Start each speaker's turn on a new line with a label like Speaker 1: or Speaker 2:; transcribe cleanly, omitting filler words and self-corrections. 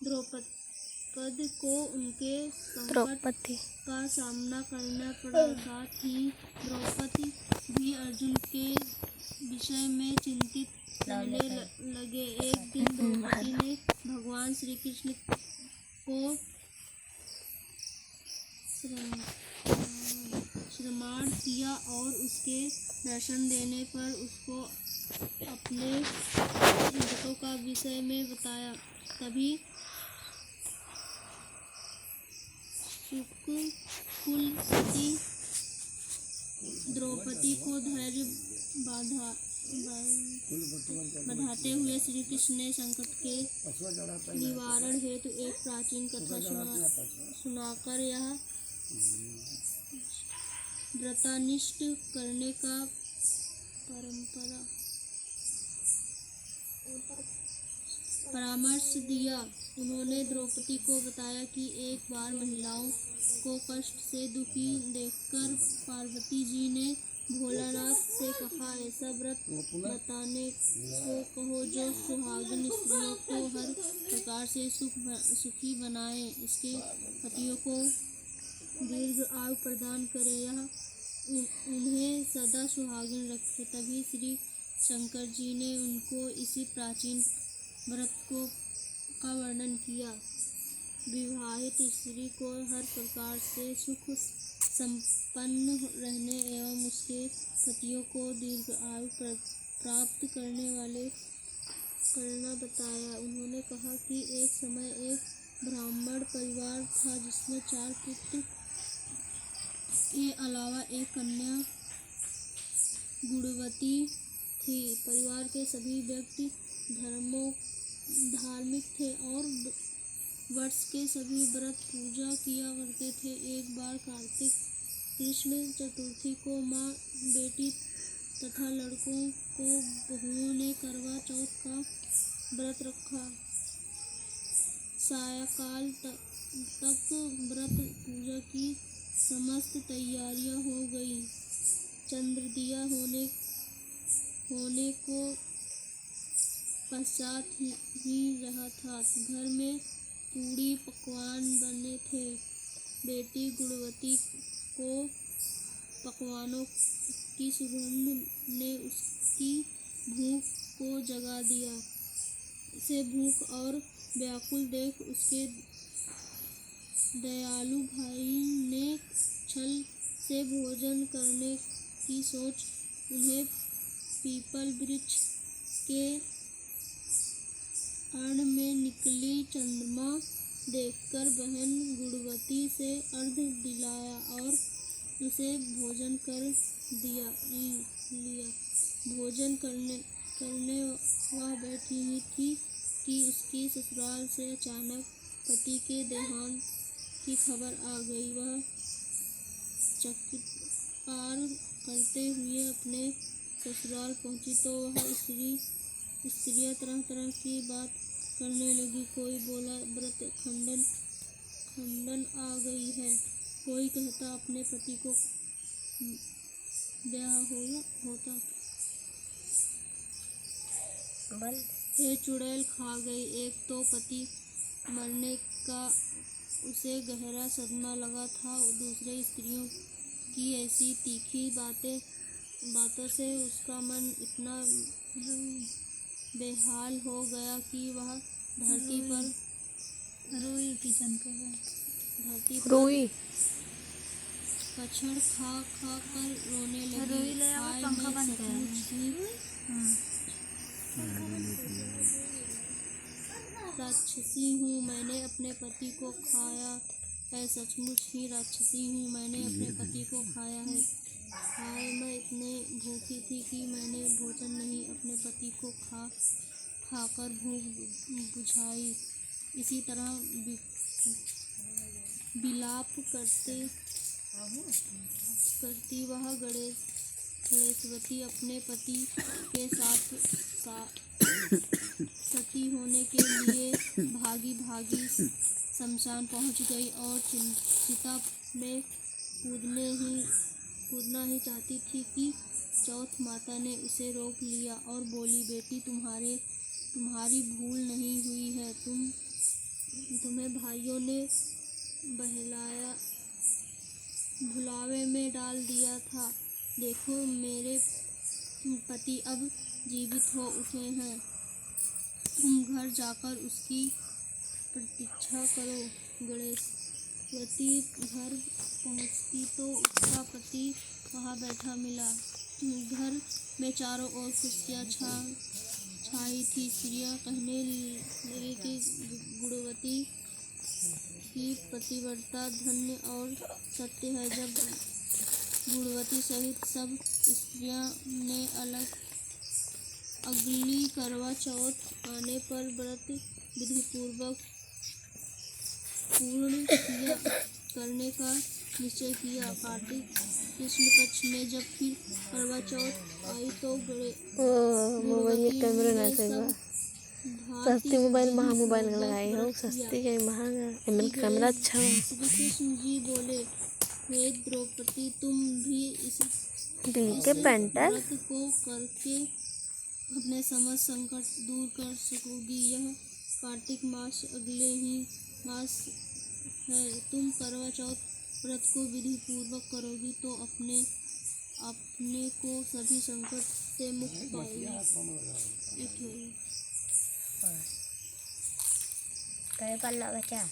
Speaker 1: द्रौपदी को उनके संकट का सामना करना पड़ा। साथ ही द्रौपदी भी अर्जुन के विषय में चिंतित रहने लगे। एक दिन द्रौपदी ने भगवान श्री कृष्ण को प्रणाम किया और उसके दर्शन देने पर उसको अपने संकटों का विषय में बताया। तभी कुलवती द्रौपदी को धैर्य बढ़ाते हुए श्री कृष्ण ने संकट के निवारण हेतु एक प्राचीन कथा सुनाकर यह व्रतनिष्ठ करने का परामर्श दिया। उन्होंने द्रौपदी को बताया कि एक बार महिलाओं को कष्ट से दुखी देखकर पार्वती जी ने भोलानाथ से कहा, ऐसा व्रत बताने को कहो जो सुहागिन स्त्रियों को हर प्रकार से सुखी बनाए, इसके पतियों को दीर्घ आयु प्रदान करे, यह उन्हें सदा सुहागिन रखे। तभी श्री शंकर जी ने उनको इसी प्राचीन व्रत का वर्णन किया। विवाहित स्त्री को हर प्रकार से सुख संपन्न रहने एवं उसके पतियों को दीर्घ आयु प्राप्त करना बताया। उन्होंने कहा कि एक समय एक ब्राह्मण परिवार था जिसमें 4 पुत्र के अलावा एक कन्या गुणवती थी। परिवार के सभी व्यक्ति धार्मिक थे और वर्ष के सभी व्रत पूजा किया करते थे। एक बार कार्तिक कृष्ण चतुर्थी को माँ, बेटी तथा लड़कों को बहुओं ने करवा चौथ का व्रत रखा। सायंकाल तक व्रत पूजा की समस्त तैयारियां हो गई। चंद्रदिया होने को पश्चात ही रहा था। घर में पूड़ी पकवान बने थे। बेटी गुणवती को पकवानों की सुगंध ने उसकी भूख को जगा दिया। उसे भूख और व्याकुल देख उसके दयालु भाई ने छल से भोजन करने की सोच उन्हें पीपल वृक्ष के अरण में निकली चंद्रमा देखकर बहन गुणवती से अर्घ्य दिलाया और उसे भोजन कर लिया। भोजन करने वह बैठी ही थी कि उसकी ससुराल से अचानक पति के देहांत की खबर आ गई। वह चकित्कार करते हुए अपने ससुराल पहुंची तो वह स्त्रियां तरह तरह की बात करने लगी। कोई बोला व्रत खंडन आ गई है, कोई कहता अपने पति को ब्याह होता। ये चुड़ैल खा गई। एक तो पति मरने का उसे गहरा सदमा लगा था, दूसरे स्त्रियों की ऐसी तीखी बातों से उसका मन इतना बेहाल हो गया कि वह धरती पर कछड़ खा कर रोने लगी। हाय मैं सचमुच ही राक्षसी हूँ, मैंने अपने पति को खाया है। सचमुच ही राक्षसी हूँ, मैंने अपने पति को खाया है। हाय मैं इतनी भूखी थी कि मैंने भोजन नहीं अपने पति को खाकर भूख बुझाई। इसी तरह विलाप करती वह गणेशवती अपने पति के साथ सती होने के लिए भागी शमशान पहुंच गई और चिता में कूदना ही चाहती थी कि चौथ माता ने उसे रोक लिया और बोली, बेटी तुम्हारे तुम्हारी भूल नहीं हुई है। तुम्हें भाइयों ने भुलावे में डाल दिया था। देखो मेरे पति अब जीवित हो उठे हैं। तुम घर जाकर उसकी प्रतीक्षा करो। गणेशवती घर पहुंचती तो उसका पति वहां बैठा मिला। घर में चारों ओर खुशियाँ छाई थी। स्त्रियाँ कहने लगी कि गुणवती की पतिव्रता धन्य और सत्य है। जब गुणवती सहित सब स्त्रियों ने अगली करवा चौथ आने पर व्रत विधिपूर्वक पूर्ण करने का निश्चय किया। कार्तिक कृष्ण पक्ष में जब फिर करवा चौथ आई तो
Speaker 2: सस्ती मोबाइल महा मोबाइल लगाई हो। सस्ती के महंगा एमन कैमरा अच्छा है।
Speaker 1: श्री कृष्ण जी बोले, हे द्रौपदी, तुम भी इस
Speaker 2: के पेंटर
Speaker 1: व्रत को करके अपने समस्त संकट दूर कर सकोगी। यह कार्तिक मास अगले ही मास है। तुम करवा चौथ व्रत को विधि पूर्वक करोगी तो अपने को सभी संकट से मुक्त पाओगी।
Speaker 3: करे पल्ला बचा